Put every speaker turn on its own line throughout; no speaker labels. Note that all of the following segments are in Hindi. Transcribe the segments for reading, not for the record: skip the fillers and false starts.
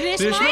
रेशमा!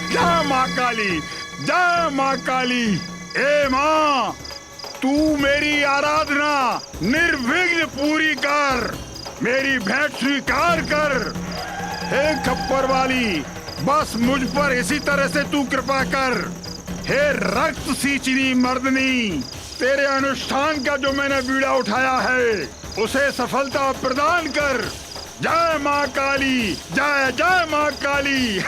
जय माँ काली, जय माँ काली। ए माँ, तू मेरी आराधना निर्विघ्न पूरी कर, मेरी भेंट स्वीकार कर। हे खप्पर वाली, बस मुझ पर इसी तरह से तू कृपा कर। हे रक्त सींचनी मर्दनी, तेरे अनुष्ठान का जो मैंने बीड़ा उठाया है उसे सफलता प्रदान कर। जय माँ काली, जय जय माँ काली।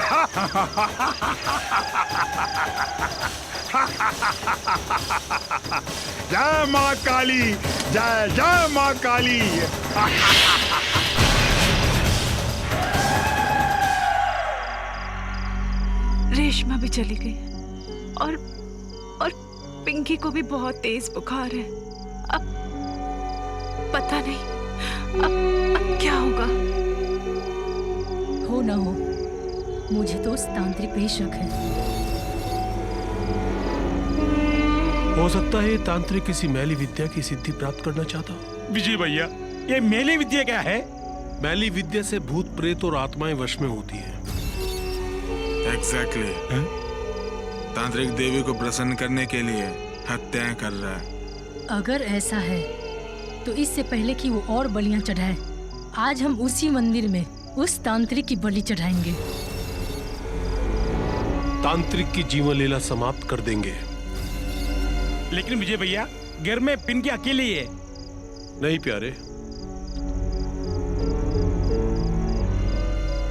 जय माँ काली, जय जय माँ काली।
रेशमा भी चली गई और पिंकी को भी बहुत तेज बुखार है। अब पता नहीं अब क्या होगा।
हो ना हो, मुझे तो उस तांत्रिक पे ही शक है।
हो सकता है ये तांत्रिक किसी मैली विद्या की सिद्धि प्राप्त करना चाहता हो।
विजय भैया, ये मैली विद्या क्या है?
मैली विद्या से भूत प्रेत और आत्माएं वश में होती हैं।
एग्जैक्टली। तांत्रिक देवी को प्रसन्न करने के लिए हत्याएं कर रहा है।
अगर ऐसा है तो इससे पहले कि वो और बलियां चढ़ाए, आज हम उसी मंदिर में उस तांत्रिक की बलि चढ़ाएंगे।
तांत्रिक की जीवन लीला समाप्त कर देंगे।
लेकिन विजय भैया, घर में पिंकी अकेली है।
नहीं प्यारे,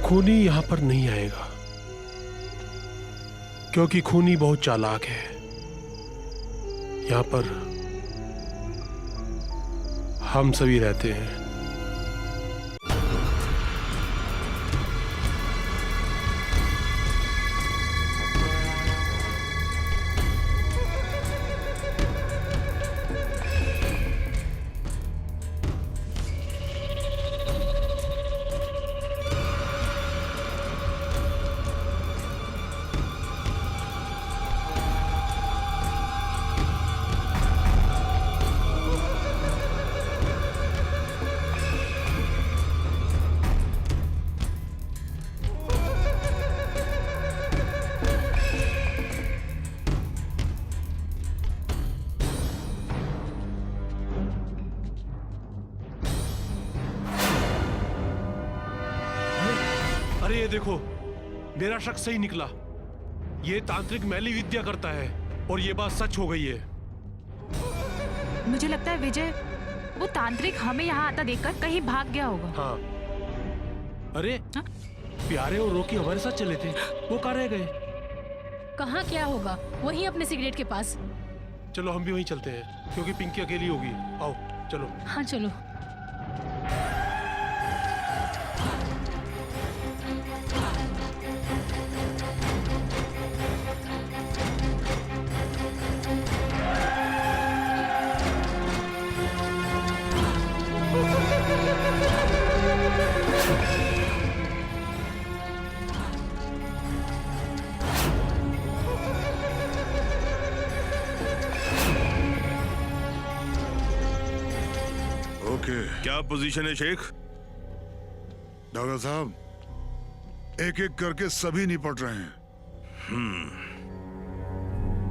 खूनी यहाँ पर नहीं आएगा, क्योंकि खूनी बहुत चालाक है। यहाँ पर हम सभी रहते हैं। अरे ये देखो, मेरा शक सही निकला। ये तांत्रिक मैली विद्या करता है और ये बात सच हो गई है।
मुझे लगता है विजय, वो तांत्रिक हमें यहाँ आता देखकर कहीं भाग गया होगा।
हाँ। अरे
हाँ?
प्यारे और रोकी हमारे साथ चले थे, वो कहाँ रह गए?
कहाँ क्या होगा, वहीं अपने सिगरेट के पास।
चलो हम भी वहीं चलते हैं, क्योंकि पिंकी अकेली होगी। आओ चलो।
हाँ चलो।
ओके।
क्या पोजीशन है शेख?
डॉक्टर साहब, एक एक करके सभी निपट रहे हैं।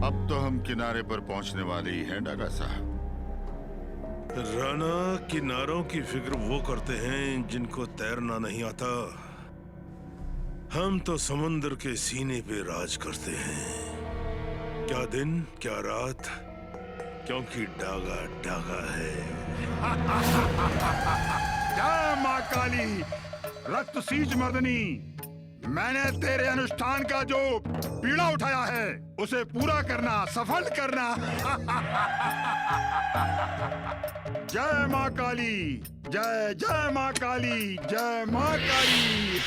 अब तो हम किनारे पर पहुंचने वाले ही हैं डॉक्टर साहब।
राणा, किनारों की फिक्र वो करते हैं जिनको तैरना नहीं आता। हम तो समुद्र के सीने पे राज करते हैं, क्या दिन क्या रात, क्योंकि डागा डागा है।
जय माँ काली, रक्त सींच मर्दनी। मैंने तेरे अनुष्ठान का जो पीड़ा उठाया है उसे पूरा करना, सफल करना। जय माँ काली, जय जय माँ काली, जय माँ काली।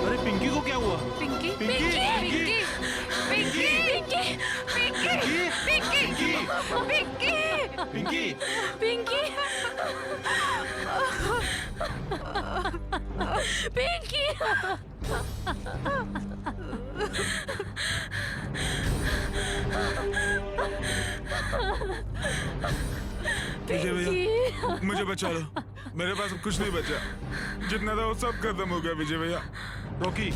अरे पिंकी को क्या हुआ?
पिंकी
पिंकी,
पिंकी पिंकी पिंकी पिंकी पिंकी
पिंकी,
पिंकी पिंकी
विजय भैया, मुझे बचा लो। मेरे पास अब कुछ नहीं बचा। जितना था वो सब खत्म हो गया विजय भैया।
रॉकी,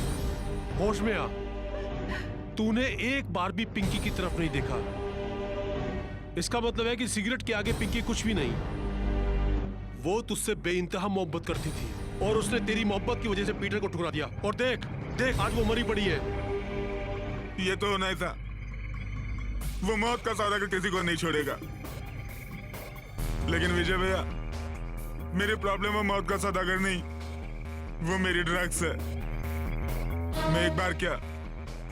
होश में आ। तूने एक बार भी पिंकी की तरफ नहीं देखा। इसका मतलब है कि सिगरेट के आगे पिंकी कुछ भी नहीं। वो तुझसे बेइंतहा मोहब्बत करती थी और उसने तेरी मोहब्बत की वजह से पीटर को ठुकरा दिया। और देख देख, आज वो मरी पड़ी है।
ये तो होना ही था। वो मौत का सौदा कर किसी को नहीं छोड़ेगा। लेकिन विजय भैया, मेरी प्रॉब्लम वो मौत का सौदागर नहीं, वो मेरी ड्रग्स है। मैं एक बार क्या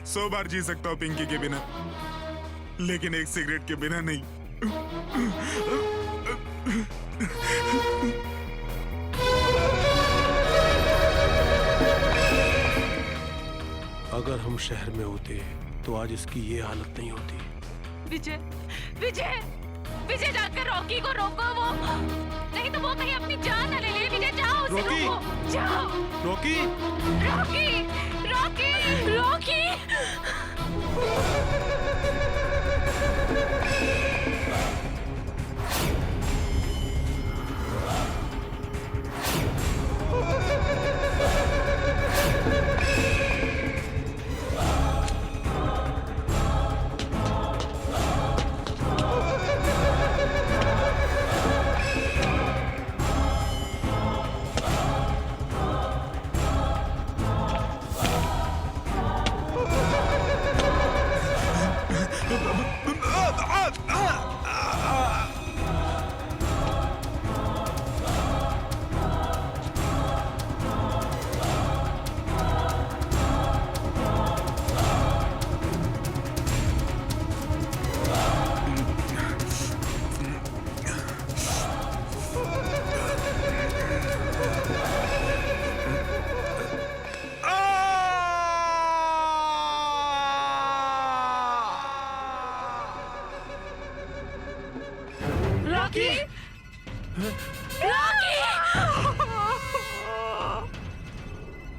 100 बार जी सकता हूँ पिंकी के बिना, लेकिन एक सिगरेट के बिना नहीं।
अगर हम शहर में होते तो आज इसकी ये हालत नहीं होती।
विजय विजय विजय, जाकर रॉकी को रोको। वो नहीं तो वो कहीं अपनी जान न ले ले। विजय जाओ, उसे
रॉकी!
रोको। जाओ
रॉकी,
रॉकी रॉकी रॉकी।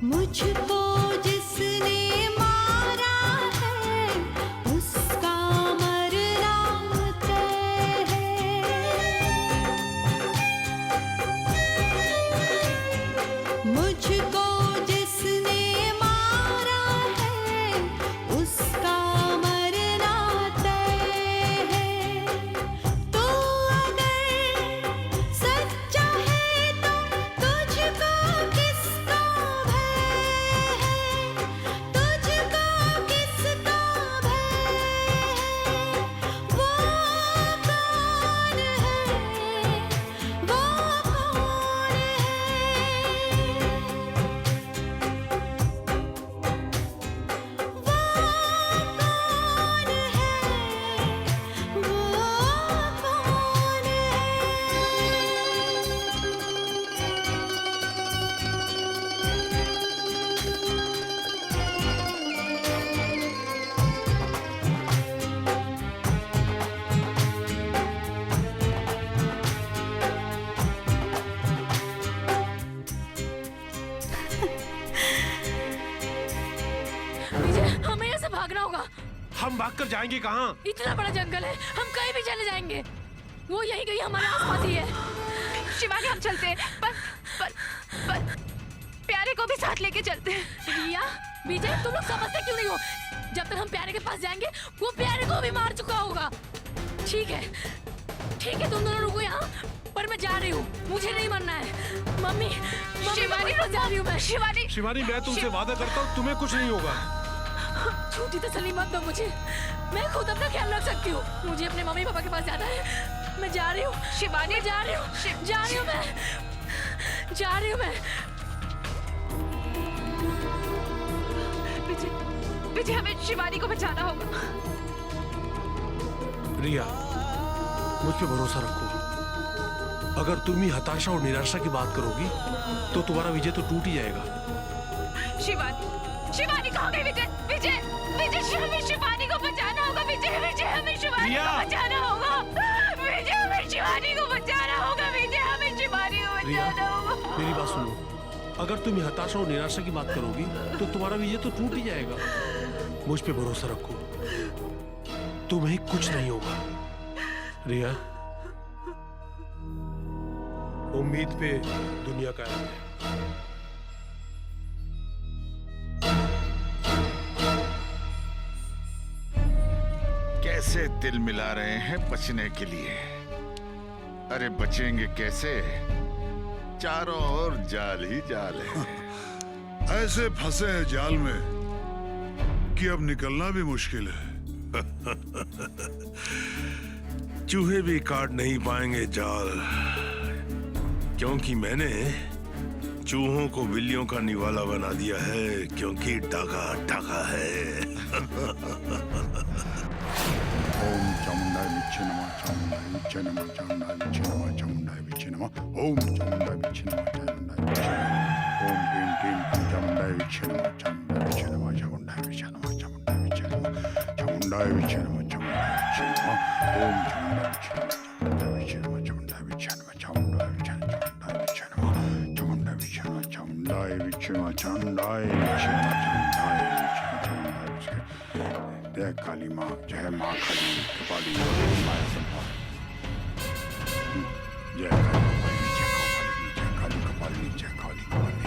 मुझको जिसने मारा है उसका मरना तय है। मुझको जिसने मारा है उसका मरना तय है। तो अगर सच्चा है तो तुझको किसका भय है, तुझको किसका भय है। वो कौन है, वो कौन है।
हम भागकर जाएंगे कहाँ?
इतना बड़ा जंगल है, हम कहीं भी चले जाएंगे। वो यहीं कहीं हमारे आसपास ही है।
शिवानी हम चलते हैं, पर प्यारे को भी साथ लेके चलते हैं।
रिया, विजय, तुम लोग समझते क्यों नहीं हो? जब तक हम प्यारे के पास जाएंगे वो प्यारे को भी मार चुका होगा। ठीक है तुम दोनों रुको यहाँ, पर मैं जा रही हूँ, मुझे नहीं मरना है। मम्मी
शिवानी
को जा रही हूँ मैं।
शिवानी, मैं तुमसे वादा करता हूँ तुम्हें कुछ नहीं होगा।
झूठी तसल्ली मत दो मुझे, मैं खुद अपना ख्याल रख सकती हूँ। मुझे अपने मम्मी पापा के पास जाना है, मैं जा रही हूँ।
शिवानी,
जा रही हूँ मैं।
विजय, हमें शिवानी को बचाना होगा।
रिया, मुझ पे भरोसा रखो। अगर तुम ही हताशा और निराशा की बात करोगी तो तुम्हारा विजय तो टूट ही जाएगा।
शिवानी कहाँ गई? विजय, हमें शिवानी को बचाना होगा। विजय, हमें शिवानी को बचाना होगा। विजय, हमें शिवानी को बचाना होगा। विजय, हमें शिवानी को बचाना होगा।
मेरी बात सुनो, अगर तुम हताशा और निराशा की बात करोगी तो तुम्हारा विजय तो टूट ही जाएगा। मुझ पे भरोसा रखो, तुम्हें कुछ नहीं होगा। रिया, उम्मीद पे दुनिया कायम है।
कैसे दिल मिला रहे हैं बचने के लिए। अरे बचेंगे कैसे? चारों ओर जाल ही जाल है।
ऐसे फंसे हैं जाल में कि अब निकलना भी मुश्किल है।
चूहे भी काट नहीं पाएंगे जाल, क्योंकि मैंने चूहों को बिल्लियों का निवाला बना दिया है, क्योंकि डाका डाका है।
ओम चामुंडाय विच्चे नमः, चामुंडाय विच्चे नमः, चामुंडाय विच्चे नमः, चामुंडाय विच्चे नमः। ओम चामुंडाय विच्चे नमः, चामुंडाय विच्चे नमः। ओम ह्रीं क्लीं चामुंडाय विच्चे नमः, चामुंडाय विच्चे नमः, चामुंडाय विच्चे नमः, चामुंडाय विच्चे नमः, चामुंडाय विच्चे नमः, चामुंडाय विच्चे नमः। ओम चामुंडाय विच्चे नमः, चामुंडाय विच्चे नमः, चामुंडाय विच्चे नमः, चामुंडाय विच्चे नमः, चामुंडाय विच्चे नमः, चामुंडाय विच्चे नमः, चामुंडाय विच्चे नमः, चामुंडाय विच्चे नमः। जय काली माँ, जय माँ काली, कपाली माया संभा। जय काली कपाली, जय काली कपाली।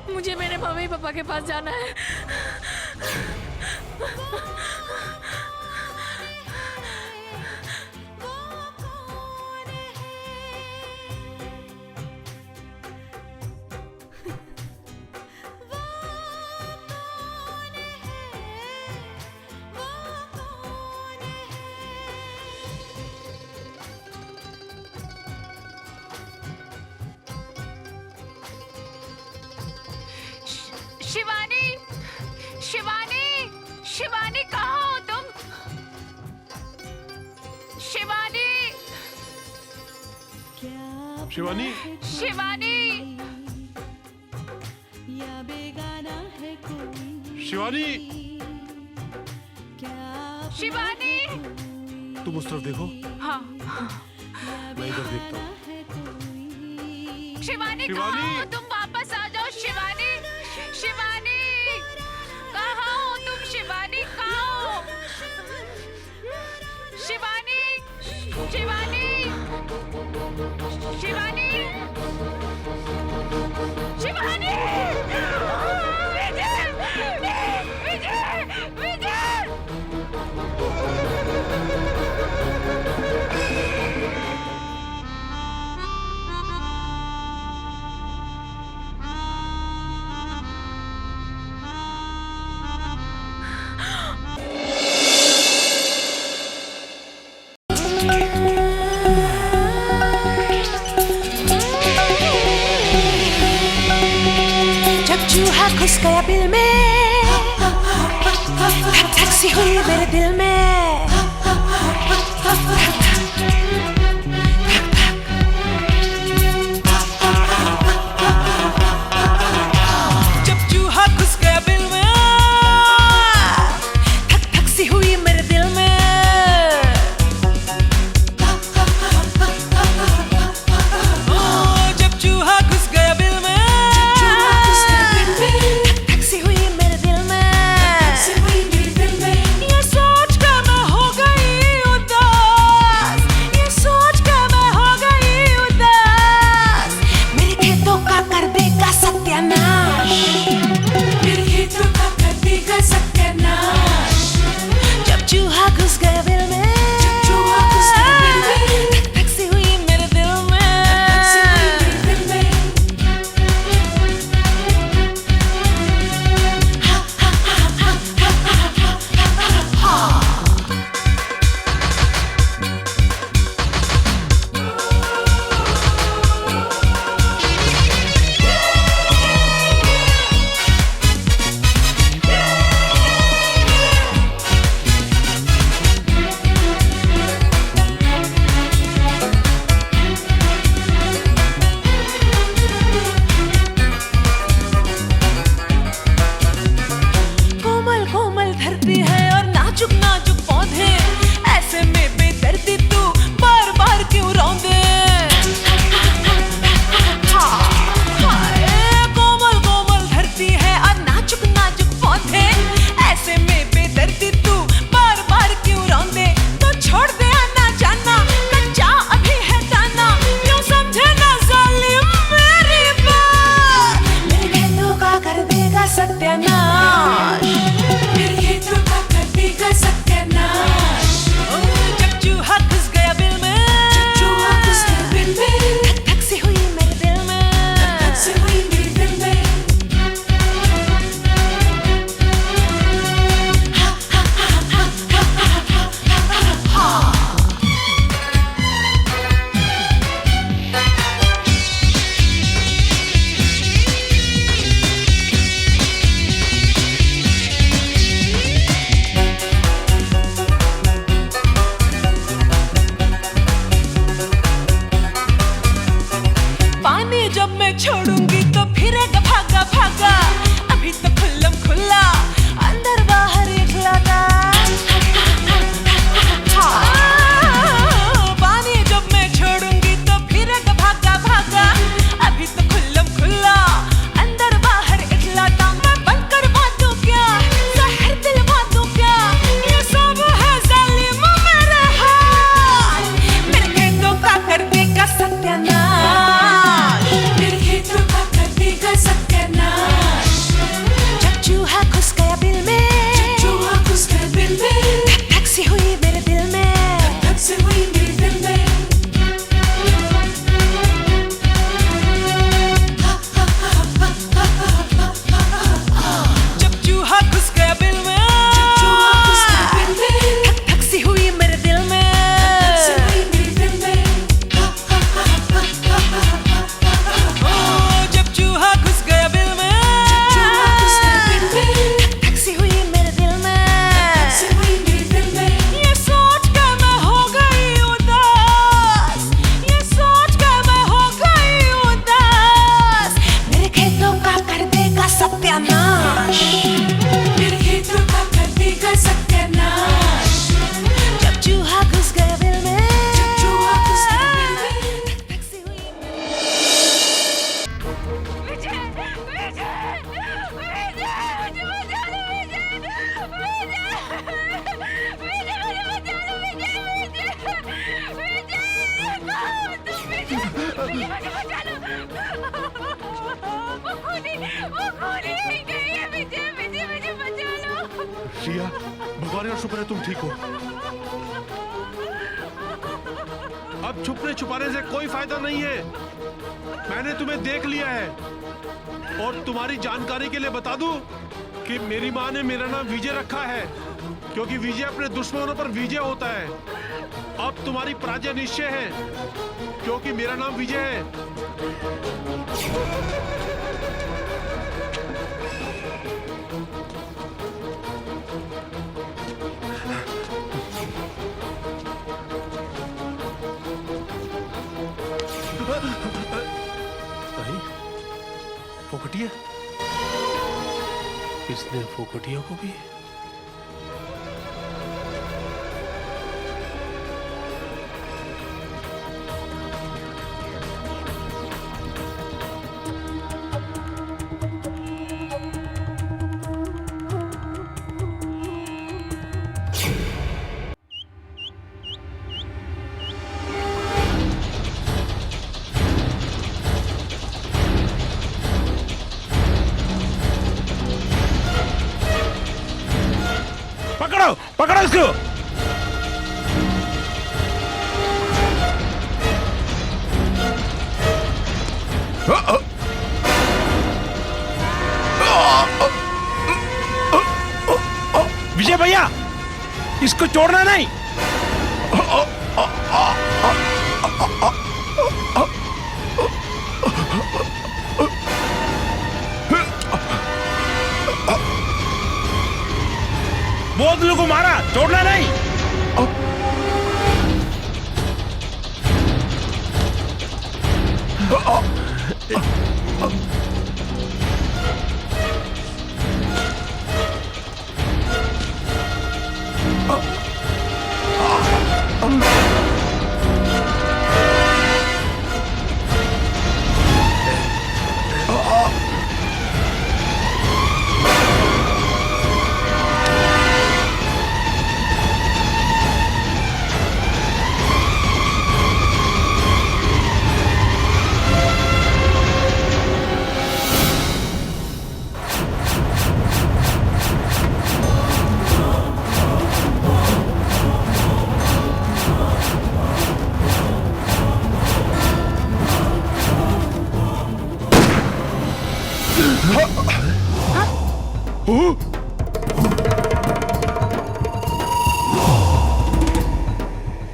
मुझे मेरे मम्मी पापा के पास जाना है।
शिवानी कहाँ हो तुम?
शिवानी,
या बेगाना है कोई।
शिवानी,
तुम उस तरफ देखो।
हाँ,
मैं इधर देखता हूँ।
शिवानी कहाँ हो तुम? वापस आ जाओ शिवानी। कहाँ हो तुम? शिवानी कहाँ हो? शिवानी।
घुस गया बिल में, धक धक सी हुई मेरे दिल में। जब चूहा घुस गया बिल में, धक धक सी हुई मेरे दिल में। जब चूहा घुस गया बिल में, धक धक सी हुई मेरे दिल में। ये सोच कर मैं हो गई उदास, ये सोच कर मैं हो गई उदास। मेरे खेतों का कर देगा सत्यानाश, मेरे खेतों का कर देगा सत्यानाश। जब चूहा घुस गया बिल में, धक धक सी हुई मेरे दिल में। कोमल कोमल धरती है और नाजुक नाजुक पौधे, ऐसे में बेदर्दी तू बार बार क्यों रौंदे? हाय, कोमल कोमल धरती है और नाजुक नाजुक पौधे, ऐसे में बेदर्दी तू बार बार क्यों रौंदे? तो छोड़ दे आना जाना, कच्चा अभी है दाना, क्यों समझे ना जालिम मेरी बात? मेरे खेतों का कर देगा सत्यानाश, मेरे खेतों का कर देगा सत्यानाश। जब चूहा घुस गया बिल में, धक धक सी हुई मेरे दिल में। पानी जब मैं छोड़ूंगी तो फिरेगा भागा भागा, अभी तो खुल्लम खुल्ला अंदर बाहर इखलाता। पानी जब मैं छोड़ूंगी तो फिरेगा भागा भागा, अभी तो खुल्लम खुल्ला अंदर बाहर इखलाता। मैं बंद करवा दूं क्या, जहर दिलवा दूं क्या, ये सब है जालिम मेरे हाथ। मेरे खेतों का कर देगा सत्यानाश, मेरे खेतों का कर देगा सत्यानाश। जब चूहा घुस गया बिल में, धक धक सी हुई मेरे दिल में। जब चूहा घुस गया बिल में, धक धक सी हुई मेरे दिल में। जब चूहा घुस गया बिल में, धक धक सी हुई मेरे दिल में। ये सोच कर मैं हो गई उदास, ये सोच कर मैं हो गई उदास। मेरे खेतों का कर देगा सत्यानाश, मेरे खेतों का कर देगा सत्यानाश। जब चूहा घुस गया बिल में, धक धक सी हुई।
रिया, भगवान का शुक्र है तुम ठीक हो। अब छुपने छुपाने से कोई फायदा नहीं है, मैंने तुम्हें देख लिया है। और तुम्हारी जानकारी के लिए बता दूं कि मेरी माँ ने मेरा नाम विजय रखा है, क्योंकि विजय अपने दुश्मनों पर विजय होता है। अब तुम्हारी पराजय निश्चय है, क्योंकि मेरा नाम विजय है। नहीं, फोकटिया? इसने फोकटिया को भी?
पकड़ो पकड़ो इसको। विजय भैया, इसको छोड़ना नहीं। बहुत लोगों को मारा, छोड़ना नहीं।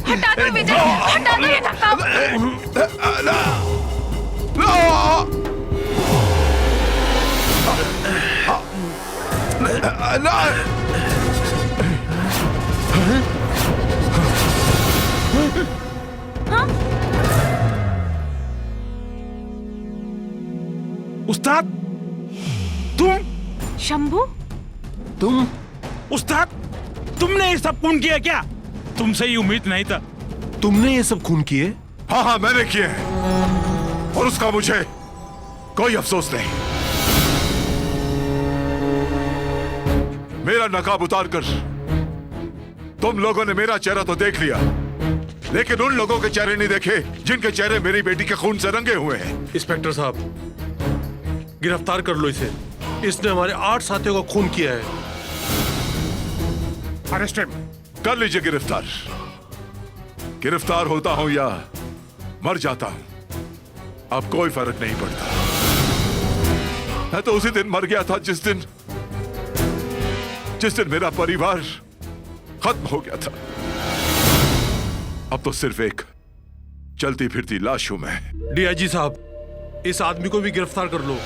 हटा दो विजय, हटा दो ये धक्का।
उस्ताद, तुम?
शंभू,
तुम? उस्ताद, तुमने ये सब खून किया क्या? तुमसे ही उम्मीद नहीं था।
तुमने ये सब खून किए?
हाँ हाँ, मैंने किए हैं और उसका मुझे कोई अफसोस नहीं। मेरा नकाब उतार कर तुम लोगों ने मेरा चेहरा तो देख लिया, लेकिन उन लोगों के चेहरे नहीं देखे जिनके चेहरे मेरी बेटी के खून से रंगे हुए हैं।
इंस्पेक्टर साहब, गिरफ्तार कर लो इसे। इसने हमारे 8 साथियों का खून किया है।
Arrest him. कर लीजिए गिरफ्तार। गिरफ्तार होता हूं या मर जाता हूं, अब कोई फर्क नहीं पड़ता। मैं तो उसी दिन मर गया था जिस दिन मेरा परिवार खत्म हो गया था। अब तो सिर्फ एक चलती फिरती लाश हूं मैं।
डीआईजी साहब, इस आदमी को भी गिरफ्तार कर लो।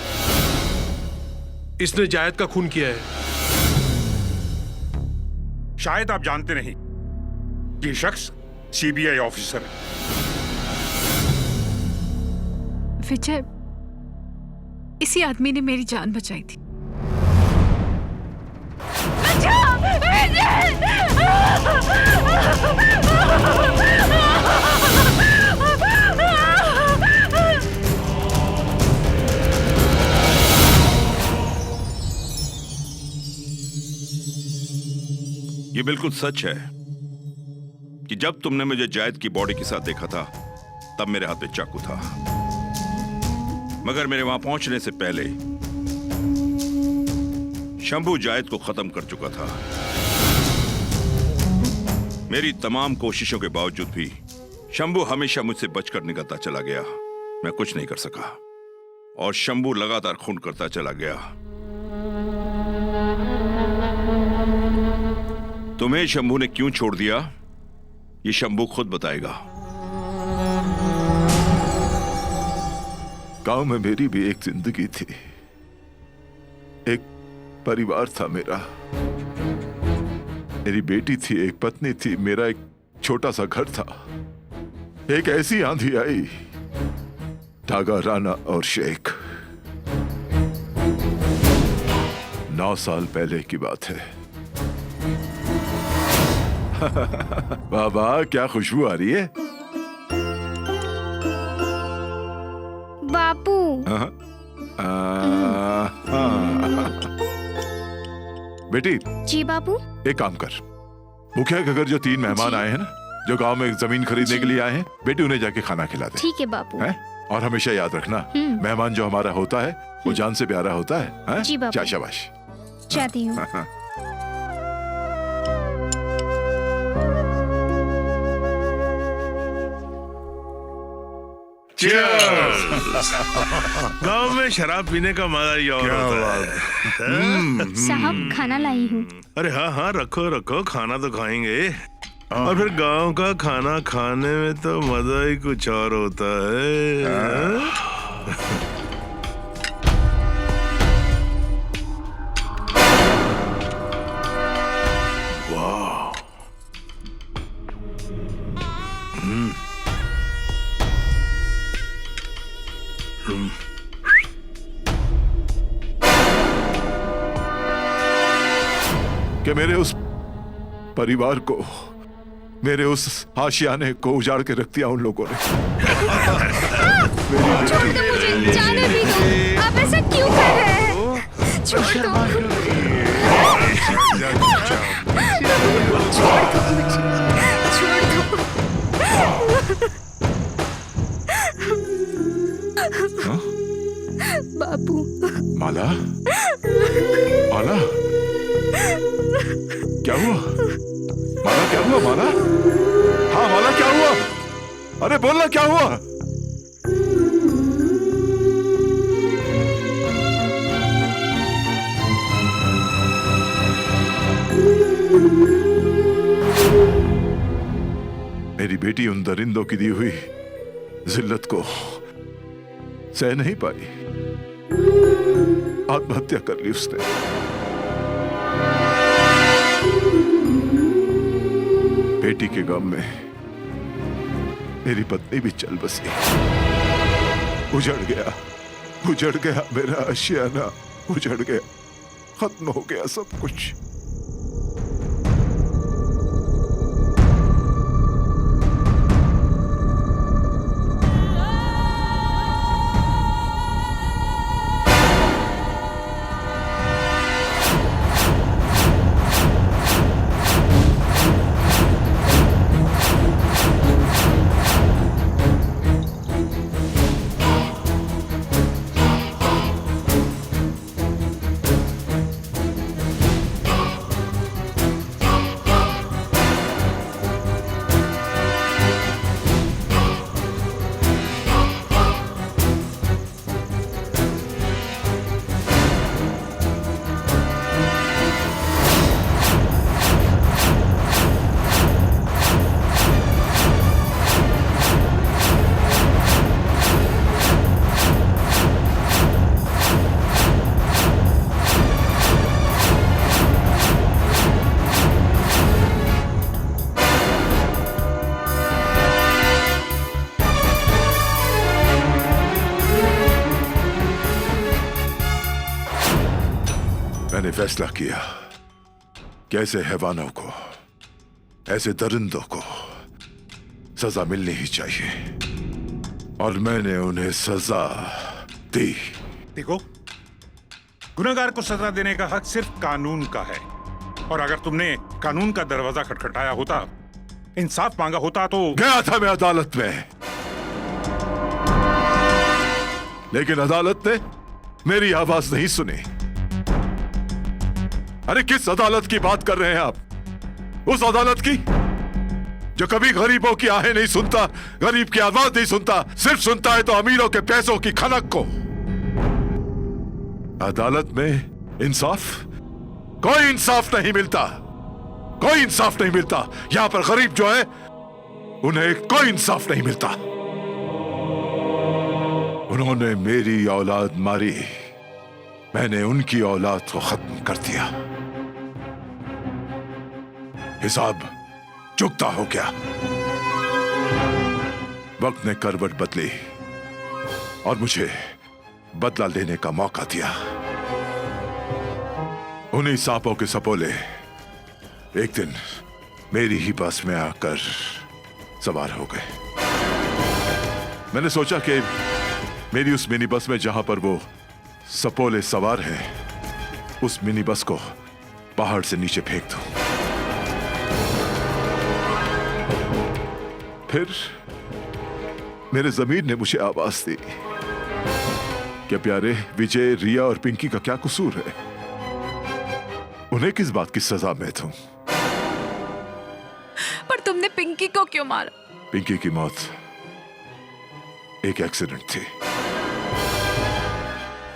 इसने जायद का खून किया है।
शायद आप जानते नहीं कि शख्स सीबीआई ऑफिसर है।
विजय, इसी आदमी ने मेरी जान बचाई थी।
ये बिल्कुल सच है कि जब तुमने मुझे जायद की बॉडी के साथ देखा था तब मेरे हाथ में चाकू था, मगर मेरे वहां पहुंचने से पहले शंभू जायद को खत्म कर चुका था। मेरी तमाम कोशिशों के बावजूद भी शंभू हमेशा मुझसे बचकर निकलता चला गया। मैं कुछ नहीं कर सका और शंभू लगातार खून करता चला गया। तुम्हें शंभू ने क्यों छोड़ दिया, ये शंभू खुद बताएगा।
गांव में मेरी भी एक जिंदगी थी,
एक परिवार था मेरा, मेरी बेटी थी, एक पत्नी थी, मेरा एक छोटा सा घर था। एक ऐसी आंधी आई, टागा, राना और शेख। 9 साल पहले की बात है। वाह वाह, क्या खुशबू आ रही है।
बापू।
बेटी।
जी बापू।
एक काम कर, मुखिया के घर जो 3 मेहमान आए हैं ना, जो गांव में जमीन खरीदने के लिए आए हैं, बेटी उन्हें जाके खाना खिला दे।
ठीक है बापू।
है? और हमेशा याद रखना, मेहमान जो हमारा होता है वो जान से प्यारा होता है।
जी बापू।
शाबाश।
जाती हूँ।
गांव में शराब पीने का मजा ही और होता है।
साहब खाना लाई हूँ।
अरे हाँ हाँ, रखो रखो, खाना तो खाएंगे। और फिर गांव का खाना खाने में तो मजा ही कुछ और होता है।
कि मेरे उस परिवार को, मेरे उस आशियाने को उजाड़ के रख दिया उन लोगों ने।
छोड़ दो मुझे, जाने भी दो। आप ऐसा क्यों कर रहे हैं? छोड़ दो। बापू।
माला, माला, क्या हुआ? माला क्या हुआ? माला, हाँ माला क्या हुआ? अरे बोलना क्या हुआ? मेरी बेटी उन दरिंदों की दी हुई जिल्लत को सह नहीं पाई, आत्महत्या कर ली उसने। बेटी के गम में मेरी पत्नी भी चल बसी। उजड़ गया मेरा आशियाना, उजड़ गया, खत्म हो गया सब कुछ। मैंने फैसला किया कि ऐसे हैवानों को, ऐसे दरिंदों को सजा मिलनी ही चाहिए, और मैंने उन्हें सजा दी।
देखो, गुनहगार को सजा देने का हक सिर्फ कानून का है, और अगर तुमने कानून का दरवाजा खटखटाया होता, इंसाफ मांगा होता तो।
गया था मैं अदालत में, लेकिन अदालत ने मेरी आवाज नहीं सुनी। अरे किस अदालत की बात कर रहे हैं आप? उस अदालत की जो कभी गरीबों की आहें नहीं सुनता, गरीब की आवाज नहीं सुनता, सिर्फ सुनता है तो अमीरों के पैसों की खनक को। अदालत में इंसाफ, कोई इंसाफ नहीं मिलता, कोई इंसाफ नहीं मिलता। यहां पर गरीब जो है उन्हें कोई इंसाफ नहीं मिलता। उन्होंने मेरी औलाद मारी, मैंने उनकी औलाद को खत्म कर दिया। हिसाब चुकता हो गया। वक्त ने करवट बदली और मुझे बदला लेने का मौका दिया। उन्हीं सांपों के सपोले एक दिन मेरी ही बस में आकर सवार हो गए। मैंने सोचा कि मेरी उस मिनी बस में जहां पर वो सपोले सवार हैं, उस मिनी बस को पहाड़ से नीचे फेंक दूं। फिर मेरे जमीन ने मुझे आवाज दी, क्या प्यारे विजय, रिया और पिंकी का क्या कसूर है? उन्हें किस बात की सजा मैं दूं?
पर तुमने पिंकी को क्यों मारा?
पिंकी की मौत एक एक्सीडेंट थी,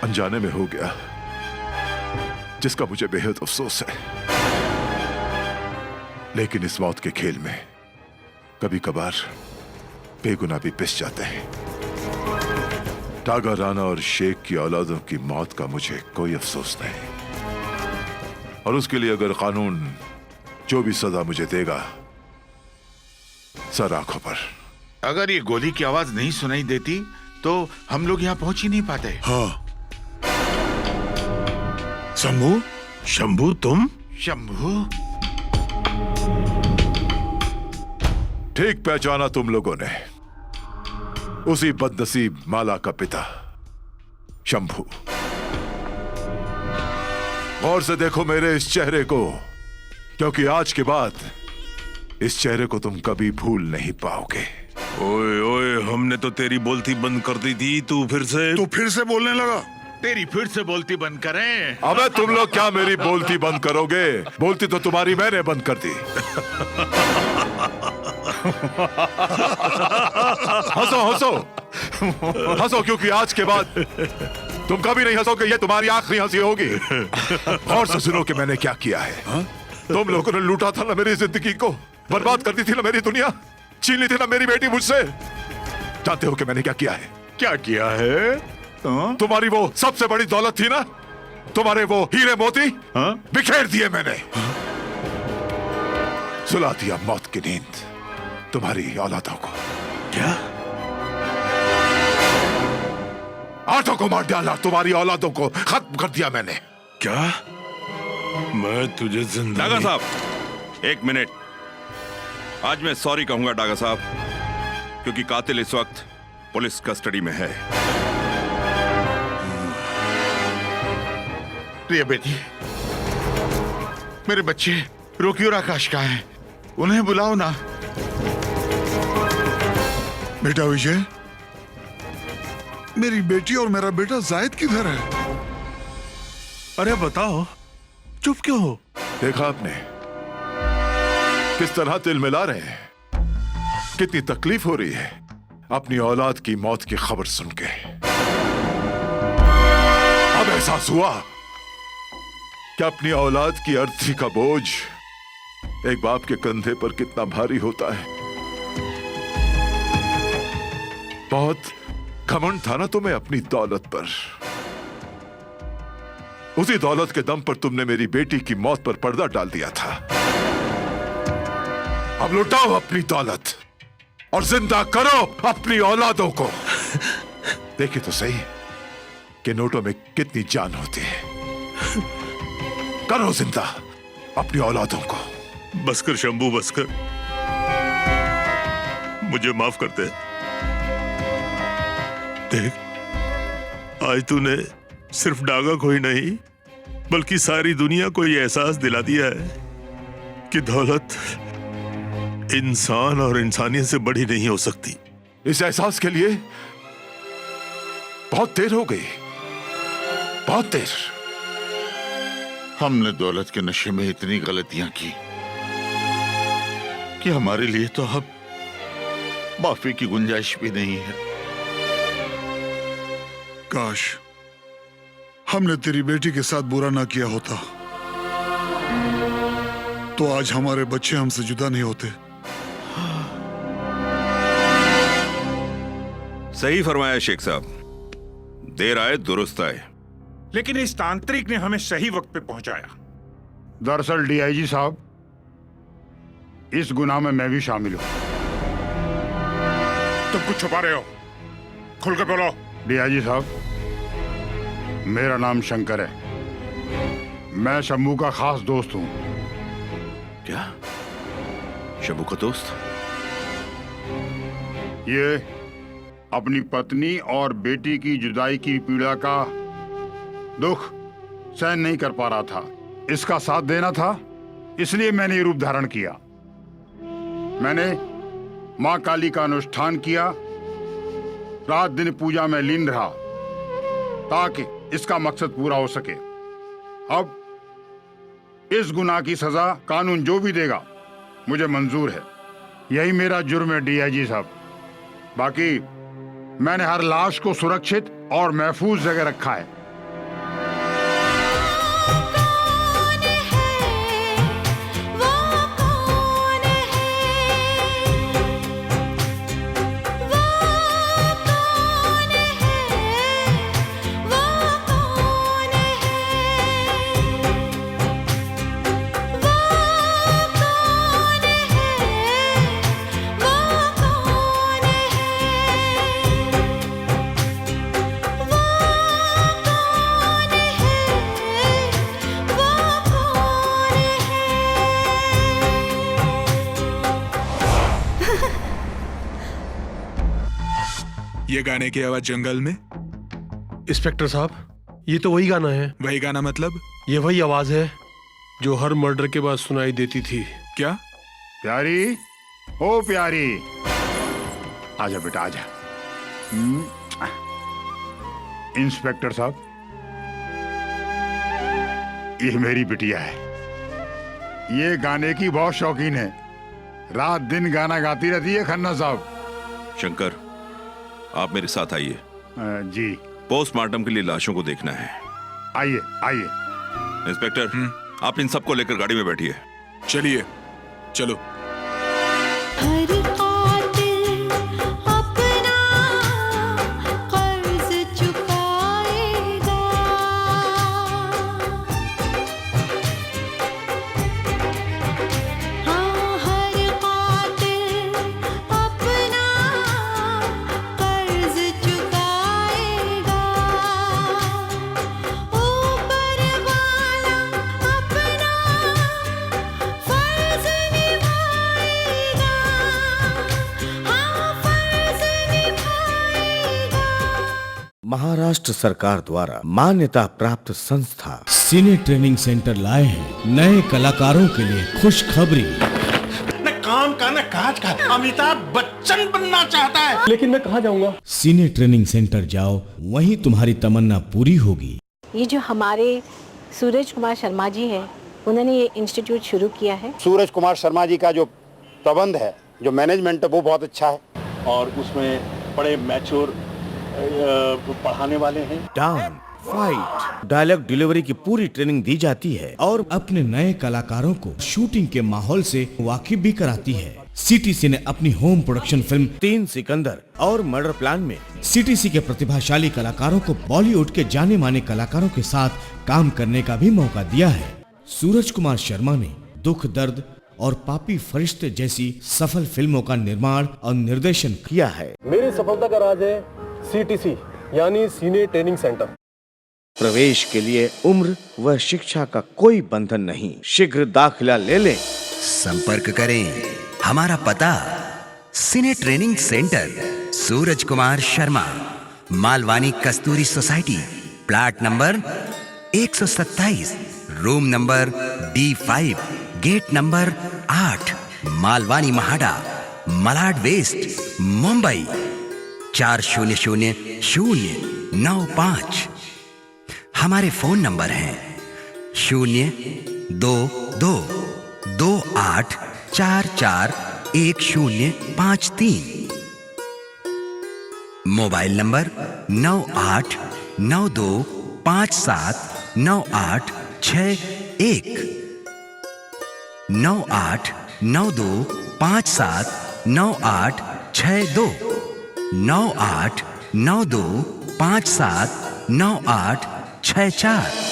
अनजाने में हो गया, जिसका मुझे बेहद अफसोस है। लेकिन इस मौत के खेल में कभी कभार बेगुनाह भी पिस जाते हैं। टागा राणा और शेख की औलादों की मौत का मुझे कोई अफसोस नहीं, और उसके लिए अगर कानून जो भी सजा मुझे देगा, सर आंखों पर।
अगर ये गोली की आवाज नहीं सुनाई देती तो हम लोग यहाँ पहुंच ही नहीं पाते।
हाँ। शंभू, शंभू तुम?
शंभू?
ठीक पहचाना तुम लोगों ने, उसी बदनसीब माला का पिता शंभू। गौर से देखो मेरे इस चेहरे को, क्योंकि आज के बाद इस चेहरे को तुम कभी भूल नहीं पाओगे।
ओए ओए, हमने तो तेरी बोलती बंद कर दी थी, तू फिर से बोलने लगा।
तेरी फिर से बोलती बंद करें।
अबे तुम लोग क्या मेरी बोलती बंद करोगे? बोलती तो तुम्हारी मैंने बंद कर दी। हंसो हंसो हंसो, क्योंकि आज के बाद तुम कभी नहीं हंसोगे, ये तुम्हारी आखिरी हंसी होगी। और से सुनो कि मैंने क्या किया है। हा? तुम लोगों ने लूटा था ना मेरी जिंदगी को, बर्बाद कर दी थी ना मेरी दुनिया, छीन ली थी ना मेरी बेटी मुझसे। जानते हो कि मैंने क्या किया है?
क्या किया है?
तुम्हारी वो सबसे बड़ी दौलत थी ना, तुम्हारे वो हीरे मोती बिखेर दिए मैंने। सुला दिया मौत की नींद तुम्हारी औलादों को।
क्या?
आठों को मार डाला, तुम्हारी औलादों को खत्म कर दिया मैंने।
क्या? मैं तुझे जिंदा
डागा साहब, एक मिनट। आज मैं सॉरी कहूंगा डागा साहब, क्योंकि कातिल इस वक्त पुलिस कस्टडी में है।
प्रिय बेटी, मेरे बच्चे रोकी और आकाश कहाँ हैं? उन्हें बुलाओ ना।
बेटा विजय, मेरी बेटी और मेरा बेटा जायद किधर है?
अरे बताओ, चुप क्यों हो?
देखा आपने किस तरह दिल मिला रहे हैं, कितनी तकलीफ हो रही है अपनी औलाद की मौत की खबर सुन के। अब एहसास हुआ कि अपनी औलाद की अर्थी का बोझ एक बाप के कंधे पर कितना भारी होता है। बहुत घमंड था ना तुम्हें अपनी दौलत पर। उसी दौलत के दम पर तुमने मेरी बेटी की मौत पर पर्दा डाल दिया था। अब लुटाओ अपनी दौलत और जिंदा करो अपनी औलादों को। देखे तो सही कि नोटों में कितनी जान होती है। करो जिंदा अपनी औलादों को।
बस कर शंभू, बस कर। मुझे माफ कर दे। देख, आज तूने सिर्फ डागा को ही नहीं बल्कि सारी दुनिया को ये एहसास दिला दिया है कि दौलत इंसान और इंसानियत से बड़ी नहीं हो सकती।
इस एहसास के लिए बहुत देर हो गई, बहुत देर।
हमने दौलत के नशे में इतनी गलतियां की कि हमारे लिए तो अब माफी की गुंजाइश भी नहीं है।
काश हमने तेरी बेटी के साथ बुरा ना किया होता तो आज हमारे बच्चे हमसे जुदा नहीं होते।
सही फरमाया शेख साहब, देर आए दुरुस्त आए।
लेकिन इस तांत्रिक ने हमें सही वक्त पे पहुंचाया।
दरअसल डीआईजी साहब, इस गुनाह में मैं भी शामिल हूं।
तुम कुछ छुपा रहे हो, खुल कर बोलो।
डीआईजी साहब, मेरा नाम शंकर है। मैं शंभू का खास दोस्त हूं।
क्या? शंभू का दोस्त?
ये अपनी पत्नी और बेटी की जुदाई की पीड़ा का दुख सहन नहीं कर पा रहा था। इसका साथ देना था, इसलिए मैंने ये रूप धारण किया। मैंने मां काली का अनुष्ठान किया, रात दिन पूजा में लीन रहा ताकि इसका मकसद पूरा हो सके। अब इस गुनाह की सजा कानून जो भी देगा मुझे मंजूर है। यही मेरा जुर्म है डीआईजी साहब। बाकी मैंने हर लाश को सुरक्षित और महफूज जगह रखा है।
ये गाने की आवाज जंगल में?
इंस्पेक्टर साहब, ये तो वही गाना है।
वही गाना मतलब?
ये वही आवाज है जो हर मर्डर के बाद सुनाई देती थी।
क्या?
प्यारी, ओ प्यारी, आजा बेटा आजा। इंस्पेक्टर साहब, ये मेरी बिटिया है। ये गाने की बहुत शौकीन है, रात दिन गाना गाती रहती है। खन्ना साहब।
शंकर, आप मेरे साथ आइए।
जी।
पोस्टमार्टम के लिए लाशों को देखना है।
आइए आइए।
इंस्पेक्टर, आप इन सबको लेकर गाड़ी में बैठिए।
चलिए, चलो।
हर कातिल अपना कर्ज चुकाएगा। हाँ, हर कातिल अपना कर्ज चुकाएगा। ऊपर वाला अपना फर्ज निभाएगा। हाँ, फर्ज निभाएगा।
महाराष्ट्र सरकार द्वारा मान्यता प्राप्त संस्था सिने ट्रेनिंग सेंटर लाए हैं नए कलाकारों के लिए खुशखबरी।
न काम का न काज का अमिताभ बच्चन बनना चाहता है, लेकिन मैं कहाँ जाऊंगा?
सिने ट्रेनिंग सेंटर जाओ, वहीं तुम्हारी तमन्ना पूरी होगी।
ये जो हमारे सूरज कुमार शर्मा जी हैं, उन्होंने ये इंस्टीट्यूट शुरू किया है।
सूरज कुमार शर्मा जी का जो प्रबंध है, जो मैनेजमेंट है, वो बहुत अच्छा है
और उसमें बड़े मैच्योर पढ़ाने वाले हैं।
डांस, फाइट, डायलॉग डिलीवरी की पूरी ट्रेनिंग दी जाती है और अपने नए कलाकारों को शूटिंग के माहौल से वाकिफ भी कराती है। सीटीसी ने अपनी होम प्रोडक्शन फिल्म 3 सिकंदर और मर्डर प्लान में सीटीसी के प्रतिभाशाली कलाकारों को बॉलीवुड के जाने माने कलाकारों के साथ काम करने का भी मौका दिया है। सूरज कुमार शर्मा ने दुख, दर्द और पापी फरिश्ते जैसी सफल फिल्मों का निर्माण और निर्देशन किया है।
मेरी सफलता का राज है सीटीसी यानी सीने ट्रेनिंग सेंटर।
प्रवेश के लिए उम्र व शिक्षा का कोई बंधन नहीं, शीघ्र दाखिला ले लें।
संपर्क करें। हमारा पता cine training centre, Suraj Kumar Sharma, Malvani Kasturi society, plot number 127, room number D5, gate number 8, Malvani MHADA, Malad west, Mumbai 400095। हमारे फोन नंबर हैं 02228441053, मोबाइल नंबर 9892579861, 9892579862, 9892579862। 6 4।